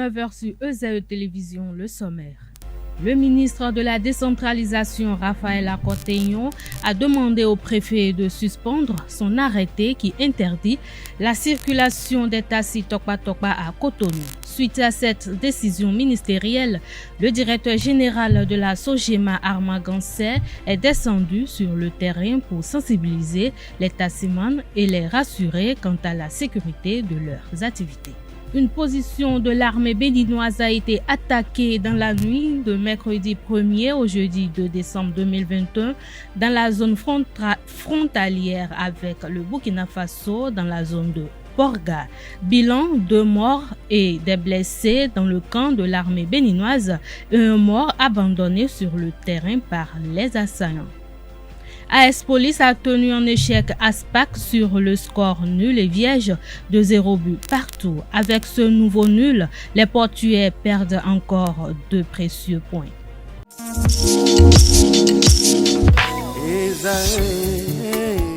19h sur EZAE Télévision, le sommaire. Le ministre de la Décentralisation, Raphaël Akot-Teyon, a demandé au préfet de suspendre son arrêté qui interdit la circulation des taxis Tokpa-Tokpa à Cotonou. Suite à cette décision ministérielle, le directeur général de la SOGEMA, Armand Gansé, est descendu sur le terrain pour sensibiliser les taximans et les rassurer quant à la sécurité de leurs activités. Une position de l'armée béninoise a été attaquée dans la nuit de mercredi 1er au jeudi 2 décembre 2021 dans la zone frontalière avec le Burkina Faso dans la zone de Porga. Bilan 2 morts et des blessés dans le camp de l'armée béninoise et un mort abandonné sur le terrain par les assaillants. AS Police a tenu en échec Aspac sur le score nul et vierge de 0 but partout. Avec ce nouveau nul, les portuaires perdent encore de précieux points.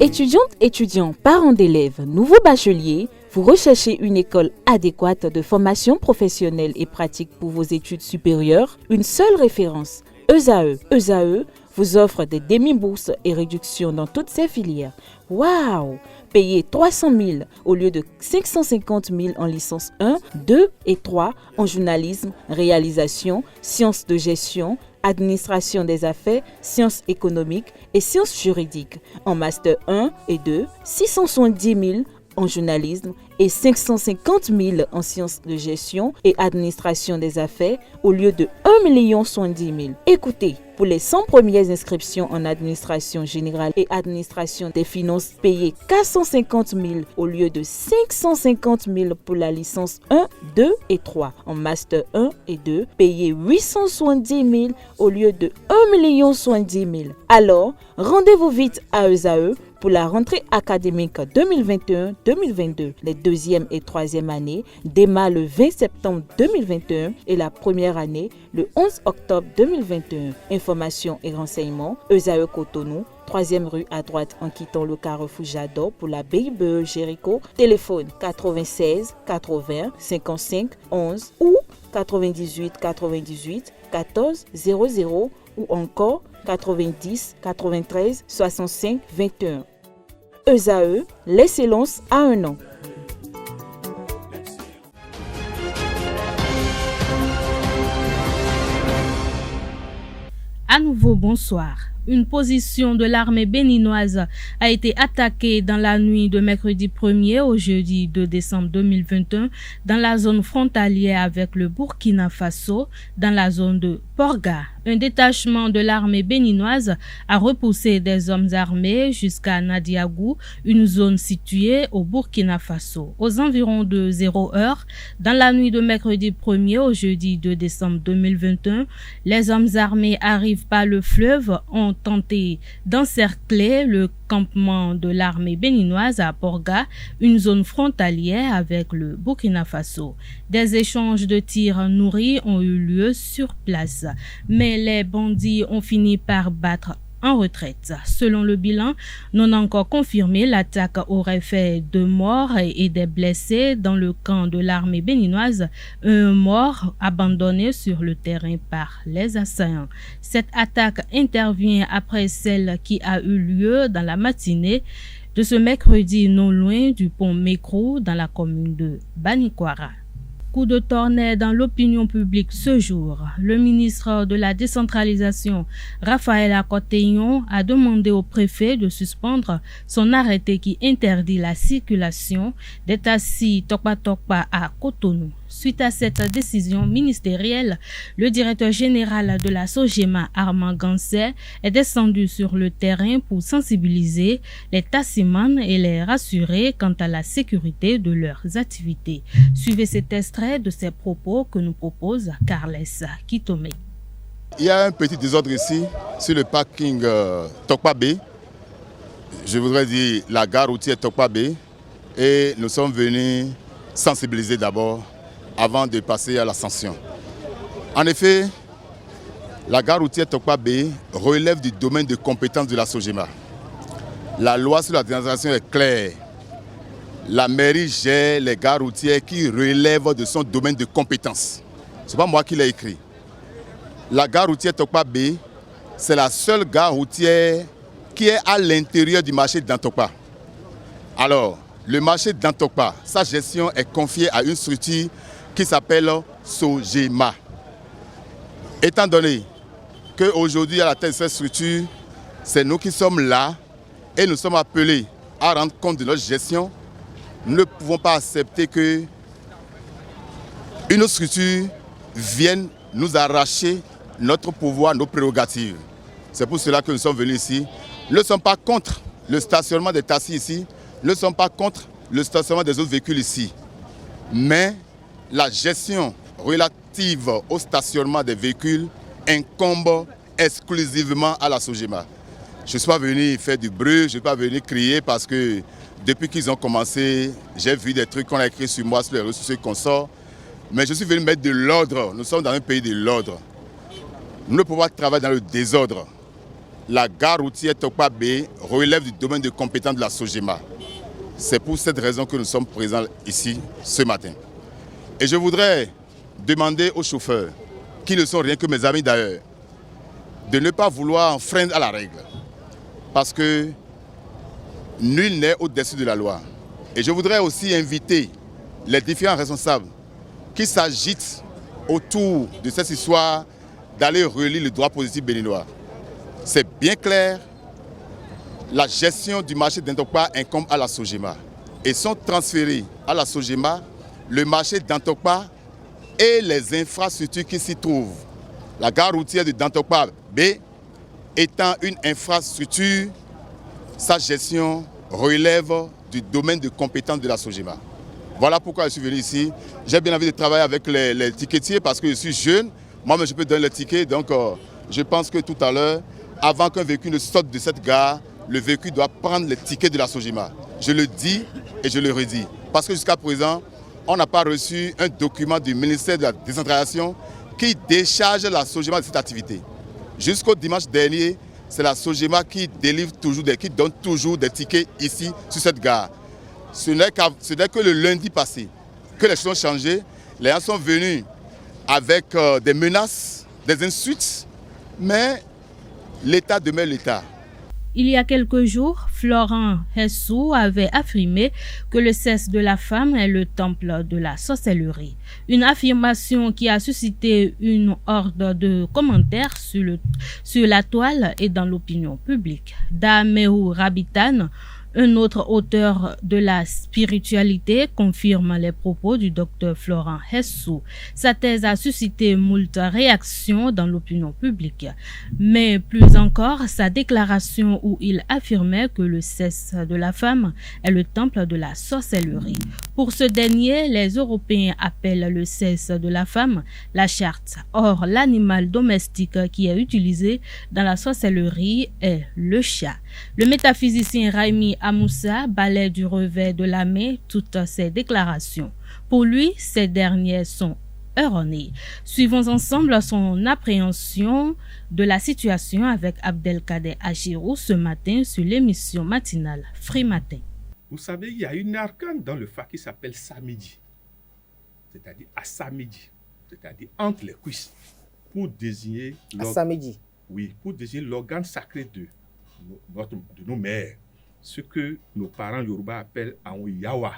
Étudiantes, étudiants, parents d'élèves, nouveaux bacheliers, vous recherchez une école adéquate de formation professionnelle et pratique pour vos études supérieures? Une seule référence, EZAE. EZAE vous offre des demi-bourses et réductions dans toutes ces filières. Waouh! Payez 300 000 au lieu de 550 000 en licence 1, 2 et 3 en journalisme, réalisation, sciences de gestion, administration des affaires, sciences économiques et sciences juridiques. En master 1 et 2, 670 000 en journalisme et 550 000 en sciences de gestion et administration des affaires au lieu de 1 070 000. Écoutez, pour les 100 premières inscriptions en administration générale et administration des finances, payez 450 000 au lieu de 550 000 pour la licence 1, 2 et 3. En master 1 et 2, payez 870 000 au lieu de 1 070 000. Alors, rendez-vous vite à EZAE pour la rentrée académique 2021-2022. Les deuxième et troisième années démarrent le 20 septembre 2021 et la première année le 11 octobre 2021. Informations et renseignements, EZAE Cotonou, 3e rue à droite en quittant le carrefour Jador pour la BIBE Jéricho. Téléphone 96 80 55 11 ou 98 98 14 00 ou encore 90 93 65 21. EZAE, l'excellence à un an. À nouveau, bonsoir. Une position de l'armée béninoise a été attaquée dans la nuit de mercredi 1er au jeudi 2 décembre 2021 dans la zone frontalière avec le Burkina Faso, dans la zone de Porga. Un détachement de l'armée béninoise a repoussé des hommes armés jusqu'à Nadiagou, une zone située au Burkina Faso. Aux environs de 0h, dans la nuit de mercredi 1er au jeudi 2 décembre 2021, les hommes armés arrivent par le fleuve, ont tenté d'encercler le campement de l'armée béninoise à Porga, une zone frontalière avec le Burkina Faso. Des échanges de tirs nourris ont eu lieu sur place, mais les bandits ont fini par battre en retraite. Selon le bilan non encore confirmé, l'attaque aurait fait 2 morts et des blessés dans le camp de l'armée béninoise, un mort abandonné sur le terrain par les assaillants. Cette attaque intervient après celle qui a eu lieu dans la matinée de ce mercredi non loin du pont Mékrou dans la commune de Banikwara. Coup de tonnerre dans l'opinion publique ce jour. Le ministre de la Décentralisation, Raphaël Akot-Teyon, a demandé au préfet de suspendre son arrêté qui interdit la circulation des taxis Tokpa-Tokpa à Cotonou. Suite à cette décision ministérielle, le directeur général de la SOGEMA, Armand Gansé, est descendu sur le terrain pour sensibiliser les taximans et les rassurer quant à la sécurité de leurs activités. Suivez cet extrait de ces propos que nous propose Carles Kitome. Il y a un petit désordre ici sur le parking Tokpa B. Je voudrais dire la gare routière Tokpa B. Et nous sommes venus sensibiliser d'abord avant de passer à la sanction. En effet, la gare routière Tokpa B relève du domaine de compétence de la SOGEMA. La loi sur la décentralisation est claire. la mairie gère les gares routières qui relèvent de son domaine de compétence. Ce n'est pas moi qui l'ai écrit. La gare routière Tokpa B, c'est la seule gare routière qui est à l'intérieur du marché d'Antokpa. Alors, le marché d'Antokpa, sa gestion est confiée à une structure qui s'appelle Sogema. Étant donné qu'aujourd'hui, à la tête de cette structure, c'est nous qui sommes là et nous sommes appelés à rendre compte de notre gestion, nous ne pouvons pas accepter qu'une autre structure vienne nous arracher notre pouvoir, nos prérogatives. C'est pour cela que nous sommes venus ici. Nous ne sommes pas contre le stationnement des taxis ici, nous ne sommes pas contre le stationnement des autres véhicules ici. Mais la gestion relative au stationnement des véhicules incombe exclusivement à la Sogema. Je ne suis pas venu faire du bruit, je ne suis pas venu crier parce que depuis qu'ils ont commencé, j'ai vu des trucs qu'on a écrits sur moi, sur les réseaux sociaux qu'on sort. Mais je suis venu mettre de l'ordre. Nous sommes dans un pays de l'ordre. Nous ne pouvons pas travailler dans le désordre. La gare routière Tokpa B relève du domaine de compétence de la Sogema. C'est pour cette raison que nous sommes présents ici ce matin. Et je voudrais demander aux chauffeurs, qui ne sont rien que mes amis d'ailleurs, de ne pas vouloir enfreindre à la règle. Parce que nul n'est au-dessus de la loi. Et je voudrais aussi inviter les différents responsables qui s'agitent autour de cette histoire d'aller relire le droit positif béninois. C'est bien clair, la gestion du marché d'Antokpa incombe à la Sogema. Et sont transférés à la Sogema le marché d'Antokpa et les infrastructures qui s'y trouvent. La gare routière de d'Antokpa B étant une infrastructure, sa gestion relève du domaine de compétence de la Sogema. Voilà pourquoi je suis venu ici. J'ai bien envie de travailler avec les ticketiers parce que je suis jeune. Moi-même, je peux donner le ticket. Donc, je pense que tout à l'heure, avant qu'un véhicule ne sorte de cette gare, le véhicule doit prendre les tickets de la Sogema. Je le dis et je le redis. Parce que jusqu'à présent, on n'a pas reçu un document du ministère de la décentralisation qui décharge la Sogema de cette activité. Jusqu'au dimanche dernier, c'est la Sogema qui donne toujours des tickets ici, sur cette gare. Ce n'est que le lundi passé que les choses ont changé. Les gens sont venus avec des menaces, des insultes, mais l'État demeure l'État. Il y a quelques jours, Florent Hessou avait affirmé que le sexe de la femme est le temple de la sorcellerie. Une affirmation qui a suscité une horde de commentaires sur la toile et dans l'opinion publique. Dameou Rabitan, un autre auteur de la spiritualité, confirme les propos du docteur Florent Hessou. Sa thèse a suscité moult réactions dans l'opinion publique. Mais plus encore, sa déclaration où il affirmait que le sexe de la femme est le temple de la sorcellerie. Pour ce dernier, les Européens appellent le sexe de la femme la charte. Or, l'animal domestique qui est utilisé dans la sorcellerie est le chat. Le métaphysicien Raimi Amoussa balaie du revers de la main toutes ces déclarations. Pour lui, ces dernières sont erronées. Suivons ensemble son appréhension de la situation avec Abdelkader Agirou ce matin sur l'émission matinale Free Matin. Vous savez, il y a une arcane dans le fa qui s'appelle samedi, c'est-à-dire à samedi, c'est-à-dire entre les cuisses, pour désigner pour désigner l'organe sacré de nos mères, ce que nos parents Yoruba appellent un yawa.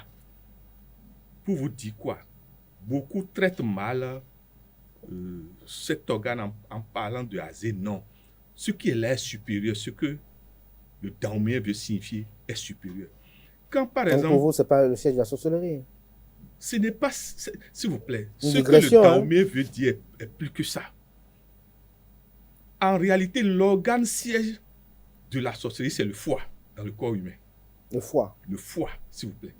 Pour vous dire quoi? Beaucoup traitent mal cet organe en parlant de azé. Non. Ce qui est là est supérieur. Ce que le daomien veut signifier est supérieur. Quand par exemple. Pour vous, ce n'est pas le siège de la sorcellerie. Ce n'est pas. S'il vous plaît. Ce que le daomien veut dire est plus que ça. En réalité, l'organe siège de la sorcellerie, c'est le foie dans le corps humain. Le foie. Le foie, s'il vous plaît.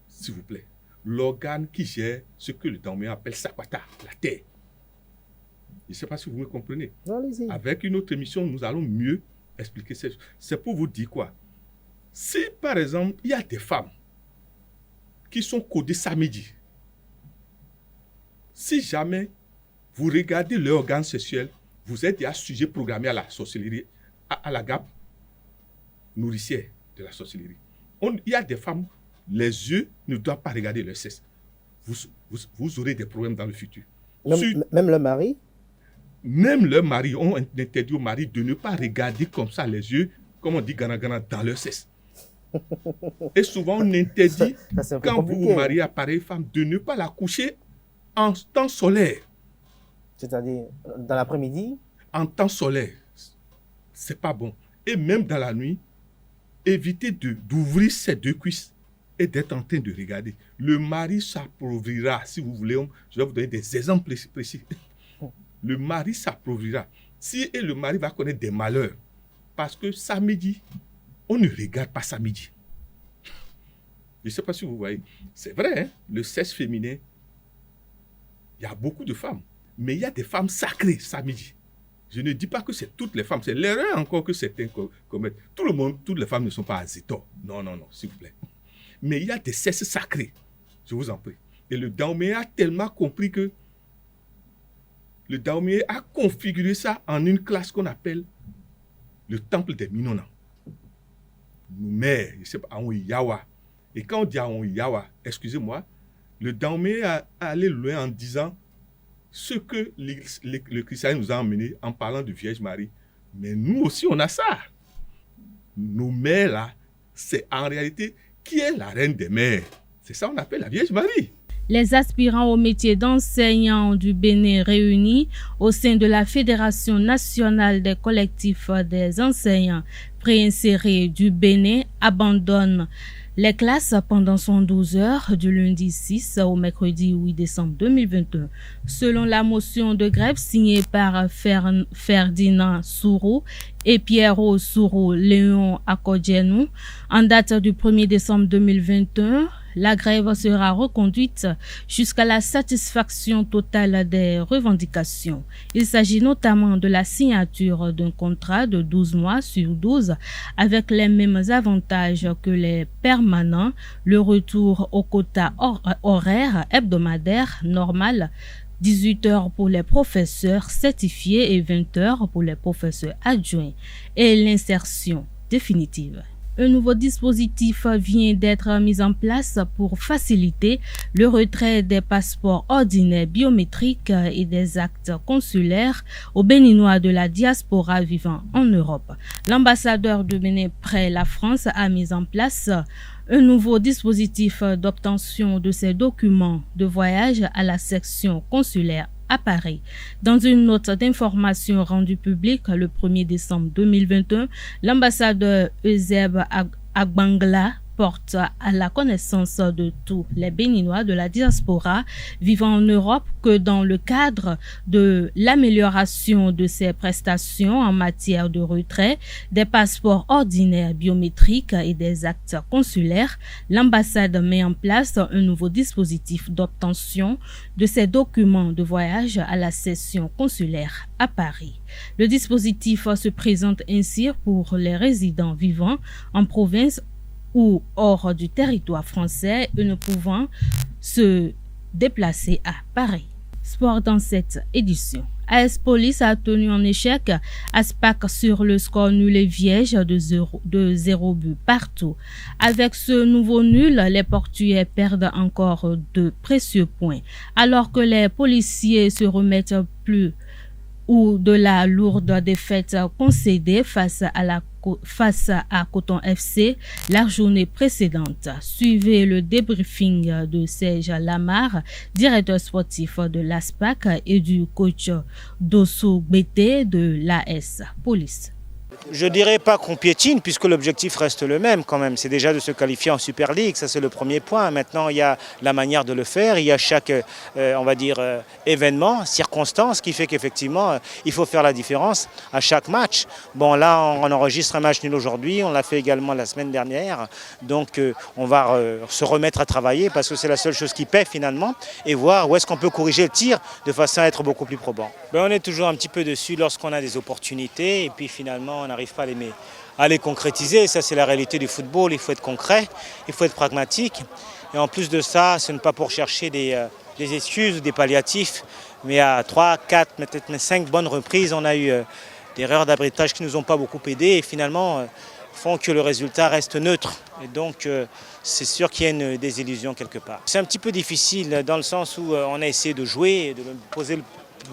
S'il vous plaît. L'organe qui gère ce que le daomien appelle Sakwata, la terre. Je ne sais pas si vous me comprenez. Non, allez-y. Avec une autre émission, nous allons mieux expliquer ça. C'est pour vous dire quoi? Si, par exemple, il y a des femmes qui sont codées samedi, si jamais vous regardez leur organe sexuel, vous êtes déjà sujet programmé à la sorcellerie, à la grappe nourricière de la sorcellerie. Il y a des femmes Les yeux ne doivent pas regarder le sexe. Vous aurez des problèmes dans le futur. Même le mari? Même le mari, on interdit au mari de ne pas regarder comme ça les yeux, comme on dit gana dans leur sexe. Et souvent, on interdit, quand vous vous mariez à pareille femme, de ne pas la coucher en temps solaire. C'est-à-dire, dans l'après-midi? En temps solaire. C'est pas bon. Et même dans la nuit, évitez d'ouvrir ses deux cuisses et d'être en train de regarder. Le mari s'appauvrira, si vous voulez, je vais vous donner des exemples précis. Le mari s'appauvrira. Et le mari va connaître des malheurs. Parce que samedi, on ne regarde pas samedi. Je ne sais pas si vous voyez. C'est vrai, hein? Le sexe féminin, il y a beaucoup de femmes. Mais il y a des femmes sacrées samedi. Je ne dis pas que c'est toutes les femmes. C'est l'erreur encore que certains commettent. Tout le monde, toutes les femmes ne sont pas à Zétor. Non, s'il vous plaît. Mais il y a des sexes sacrés. Je vous en prie. Et le Dahomey a tellement compris que le Dahomey a configuré ça en une classe qu'on appelle le temple des Minona. Nous mères, je sais pas, Aon Yawa. Et quand on dit Aon Yawa, excusez-moi, le Dahomey a allé loin en disant ce que le christianisme nous a emmené en parlant de Vierge Marie. Mais nous aussi, on a ça. Nos mères, là, c'est en réalité qui est la reine des mères. C'est ça qu'on appelle la Vierge Marie. Les aspirants au métier d'enseignant du Bénin réunis au sein de la Fédération nationale des collectifs des enseignants préinsérés du Bénin abandonnent les classes pendant 112 heures du lundi 6 au mercredi 8 décembre 2021. Selon la motion de grève signée par Ferdinand Sourou et Pierrot Sourou-Léon Akodjenou, en date du 1er décembre 2021, la grève sera reconduite jusqu'à la satisfaction totale des revendications. Il s'agit notamment de la signature d'un contrat de 12 mois sur 12 avec les mêmes avantages que les permanents, le retour au quota horaire hebdomadaire normal, 18 heures pour les professeurs certifiés et 20 heures pour les professeurs adjoints, et l'insertion définitive. Un nouveau dispositif vient d'être mis en place pour faciliter le retrait des passeports ordinaires biométriques et des actes consulaires aux Béninois de la diaspora vivant en Europe. L'ambassadeur de Bénin près la France a mis en place un nouveau dispositif d'obtention de ces documents de voyage à la section consulaire à Paris. Dans une note d'information rendue publique le 1er décembre 2021, l'ambassadeur Euseb Agbangla porte à la connaissance de tous les Béninois de la diaspora vivant en Europe que dans le cadre de l'amélioration de ces prestations en matière de retrait des passeports ordinaires biométriques et des actes consulaires, l'ambassade met en place un nouveau dispositif d'obtention de ces documents de voyage à la section consulaire à Paris. Le dispositif se présente ainsi pour les résidents vivant en province ou hors du territoire français et ne pouvant se déplacer à Paris. Sport dans cette édition. AS Police a tenu en échec Aspac sur le score nul et vierge de 0 but partout. Avec ce nouveau nul, les Portugais perdent encore de précieux points, alors que les policiers se remettent plus ou de la lourde défaite concédée face à Coton FC la journée précédente. Suivez le débriefing de Serge Lamar, directeur sportif de l'ASPAC, et du coach Dosso Bété de l'AS Police. Je dirais pas qu'on piétine puisque l'objectif reste le même quand même. C'est déjà de se qualifier en Super League, ça c'est le premier point. Maintenant il y a la manière de le faire, il y a chaque événement, circonstance qui fait qu'effectivement il faut faire la différence à chaque match. Bon là on enregistre un match nul aujourd'hui, on l'a fait également la semaine dernière. Donc on va se remettre à travailler parce que c'est la seule chose qui paie finalement et voir où est-ce qu'on peut corriger le tir de façon à être beaucoup plus probant. On est toujours un petit peu dessus lorsqu'on a des opportunités et puis finalement on n'arrive pas à les concrétiser. Ça, c'est la réalité du football. Il faut être concret, il faut être pragmatique. Et en plus de ça, ce n'est pas pour chercher des excuses ou des palliatifs. Mais à 3, 4, peut-être 5 bonnes reprises, on a eu des erreurs d'arbitrage qui ne nous ont pas beaucoup aidés. Et finalement, font que le résultat reste neutre. Et donc, c'est sûr qu'il y a une désillusion quelque part. C'est un petit peu difficile dans le sens où on a essayé de jouer, de poser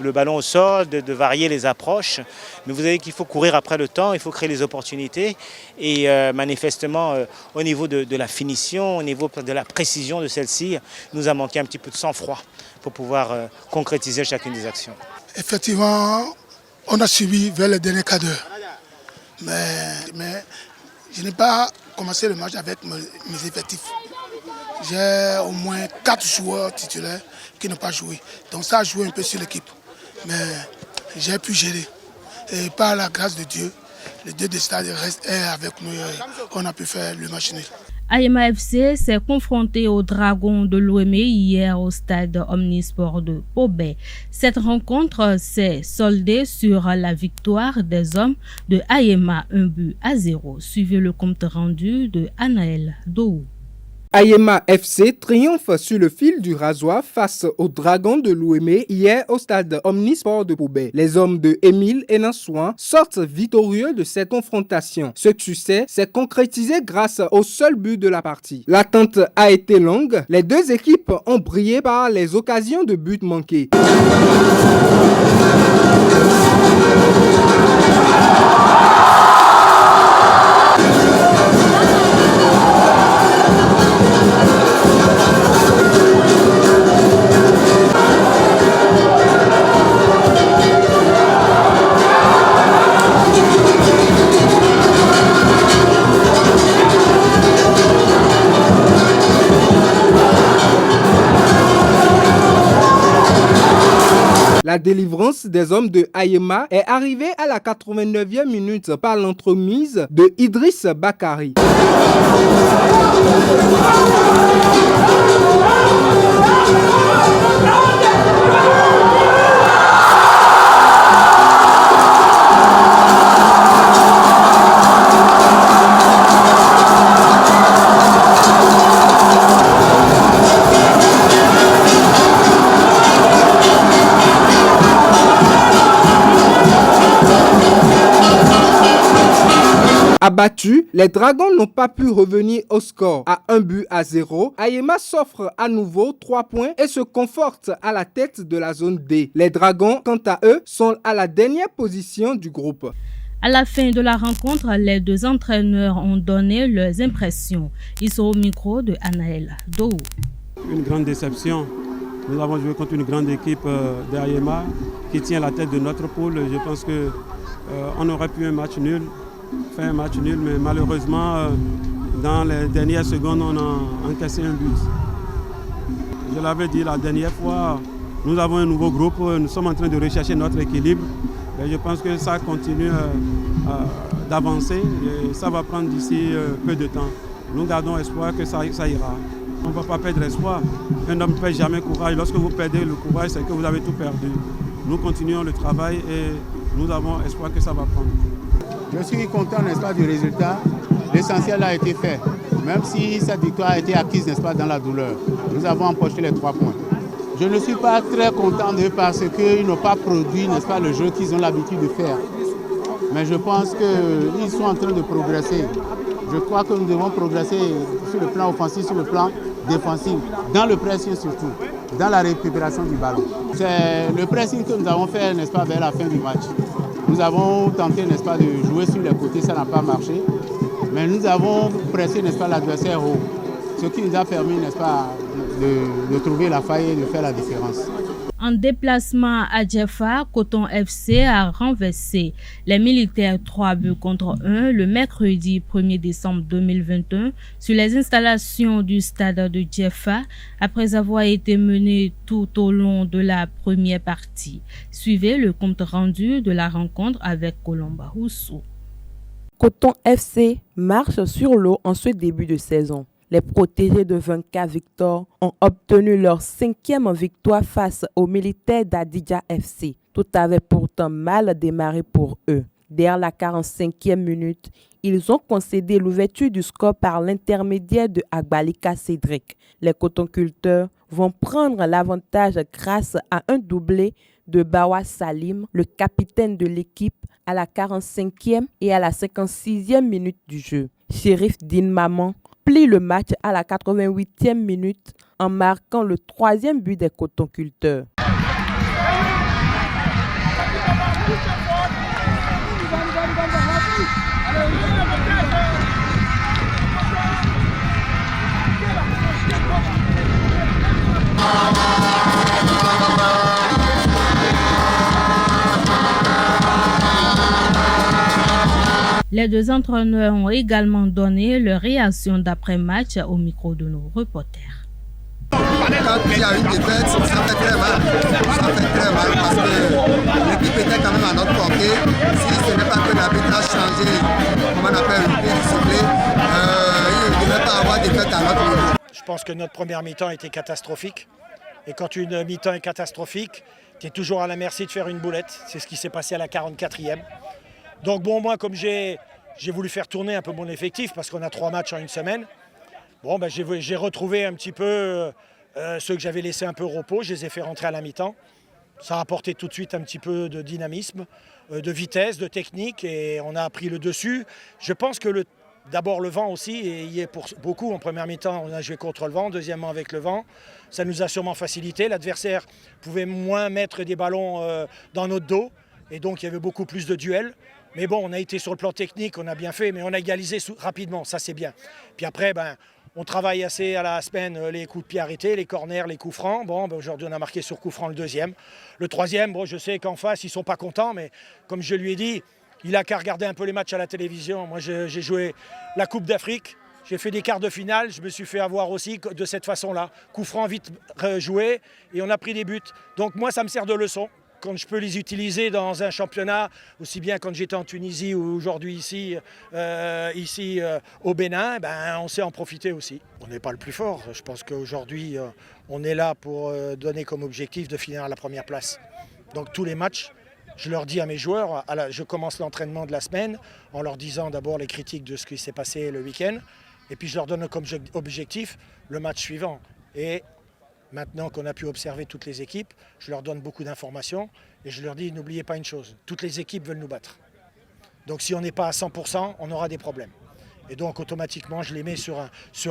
le ballon au sol, de varier les approches. Mais vous savez qu'il faut courir après le temps, il faut créer les opportunités. Et manifestement, au niveau de la finition, au niveau de la précision de celle-ci, nous a manqué un petit peu de sang-froid pour pouvoir concrétiser chacune des actions. Effectivement, on a subi vers le dernier quart d'heure. Mais je n'ai pas commencé le match avec mes effectifs. J'ai au moins 4 joueurs titulaires qui n'ont pas joué. Donc ça a joué un peu sur l'équipe. Mais j'ai pu gérer. Et par la grâce de Dieu, le Dieu des stades est avec nous. On a pu faire le match nul. Ayema FC s'est confronté aux Dragons de Lomé hier au stade Omnisport de Pobé. Cette rencontre s'est soldée sur la victoire des hommes de Ayema 1-0. Suivez le compte rendu de Anaël Dou. Ayema FC triomphe sur le fil du rasoir face aux Dragons de Lomé hier au stade Omnisport de Pobé. Les hommes de Émile Enansouan sortent victorieux de cette confrontation. Ce succès s'est concrétisé grâce au seul but de la partie. L'attente a été longue. Les deux équipes ont brillé par les occasions de but manquées. La délivrance des hommes de Ayema est arrivée à la 89e minute par l'entremise de Idriss Bakari. Abattus, les Dragons n'ont pas pu revenir au score à 1-0. Ayema s'offre à nouveau 3 points et se conforte à la tête de la zone D. Les Dragons, quant à eux, sont à la dernière position du groupe. À la fin de la rencontre, les deux entraîneurs ont donné leurs impressions. Ils sont au micro de Anaël Dou. Une grande déception. Nous avons joué contre une grande équipe d'Ayema qui tient la tête de notre poule. Je pense qu'on aurait pu faire un match nul, mais malheureusement, dans les dernières secondes, on a encaissé un but. Je l'avais dit la dernière fois, nous avons un nouveau groupe, nous sommes en train de rechercher notre équilibre. Et je pense que ça continue d'avancer et ça va prendre d'ici peu de temps. Nous gardons espoir que ça ira. On ne va pas perdre espoir. Un homme ne perd jamais courage. Lorsque vous perdez le courage, c'est que vous avez tout perdu. Nous continuons le travail et nous avons espoir que ça va prendre. Je suis content, n'est-ce pas, du résultat. L'essentiel a été fait. Même si cette victoire a été acquise, n'est-ce pas, dans la douleur. Nous avons empoché les 3 points. Je ne suis pas très content d'eux parce qu'ils n'ont pas produit, n'est-ce pas, le jeu qu'ils ont l'habitude de faire. Mais je pense qu'ils sont en train de progresser. Je crois que nous devons progresser sur le plan offensif, sur le plan défensif, dans le pressing surtout, dans la récupération du ballon. C'est le pressing que nous avons fait, n'est-ce pas, vers la fin du match. Nous avons tenté, n'est-ce pas, de jouer sur les côtés, ça n'a pas marché. Mais nous avons pressé, n'est-ce pas, l'adversaire haut. Ce qui nous a permis, n'est-ce pas, de trouver la faille et de faire la différence. En déplacement à Djefa, Coton FC a renversé les Militaires 3-1 le mercredi 1er décembre 2021 sur les installations du stade de Djefa après avoir été mené tout au long de la première partie. Suivez le compte rendu de la rencontre avec Colomba Roussou. Coton FC marche sur l'eau en ce début de saison. Les protégés de 20K Victor ont obtenu leur 5e victoire face aux Militaires d'Adidja FC. Tout avait pourtant mal démarré pour eux. Dès la 45e minute, ils ont concédé l'ouverture du score par l'intermédiaire de Agbalika Cédric. Les cotonculteurs vont prendre l'avantage grâce à un doublé de Bawa Salim, le capitaine de l'équipe, à la 45e et à la 56e minute du jeu. Shérif Din Maman plie le match à la 88e minute en marquant le 3e but des cotonculteurs. Les deux entraîneurs ont également donné leur réaction d'après-match au micro de nos reporters. Quand il y a une défaite, ça fait très mal. Ça fait très mal parce que l'équipe était quand même à notre portée. Si ce n'est pas que l'arbitre a changé, comment on appelle, le pied du sifflet, il ne devait pas avoir de défaite à notre niveau. Je pense que notre première mi-temps était catastrophique. Et quand une mi-temps est catastrophique, tu es toujours à la merci de faire une boulette. C'est ce qui s'est passé à la 44e. Donc bon, moi, comme j'ai voulu faire tourner un peu mon effectif, parce qu'on a 3 matchs en une semaine, bon, ben, j'ai retrouvé un petit peu ceux que j'avais laissés un peu au repos, je les ai fait rentrer à la mi-temps. Ça a apporté tout de suite un petit peu de dynamisme, de vitesse, de technique, et on a pris le dessus. Je pense que d'abord le vent aussi, et y est pour beaucoup. En première mi-temps, on a joué contre le vent, deuxièmement avec le vent. Ça nous a sûrement facilité. L'adversaire pouvait moins mettre des ballons dans notre dos, et donc il y avait beaucoup plus de duels. Mais bon, on a été sur le plan technique, on a bien fait, mais on a égalisé rapidement, ça c'est bien. Puis après, on travaille assez à la semaine les coups de pied arrêtés, les corners, les coups francs. Bon, aujourd'hui on a marqué sur coup franc le 2e. Le 3e, bon, je sais qu'en face ils ne sont pas contents, mais comme je lui ai dit, il n'a qu'à regarder un peu les matchs à la télévision. Moi j'ai joué la Coupe d'Afrique, j'ai fait des quarts de finale, je me suis fait avoir aussi de cette façon-là. Coup franc vite joué et on a pris des buts. Donc moi ça me sert de leçon. Quand je peux les utiliser dans un championnat, aussi bien quand j'étais en Tunisie ou aujourd'hui ici au Bénin, on sait en profiter aussi. On n'est pas le plus fort. Je pense qu'aujourd'hui, on est là pour donner comme objectif de finir à la première place. Donc tous les matchs, je leur dis à mes joueurs, je commence l'entraînement de la semaine en leur disant d'abord les critiques de ce qui s'est passé le week-end, et puis je leur donne comme objectif le match suivant. Et maintenant qu'on a pu observer toutes les équipes, je leur donne beaucoup d'informations et je leur dis n'oubliez pas une chose, toutes les équipes veulent nous battre. Donc si on n'est pas à 100%, on aura des problèmes. Et donc automatiquement, je les mets sur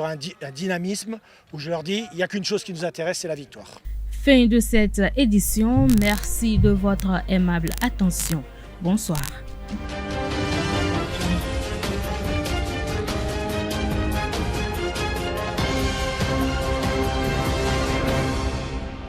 un dynamisme où je leur dis il n'y a qu'une chose qui nous intéresse, c'est la victoire. Fin de cette édition, merci de votre aimable attention. Bonsoir.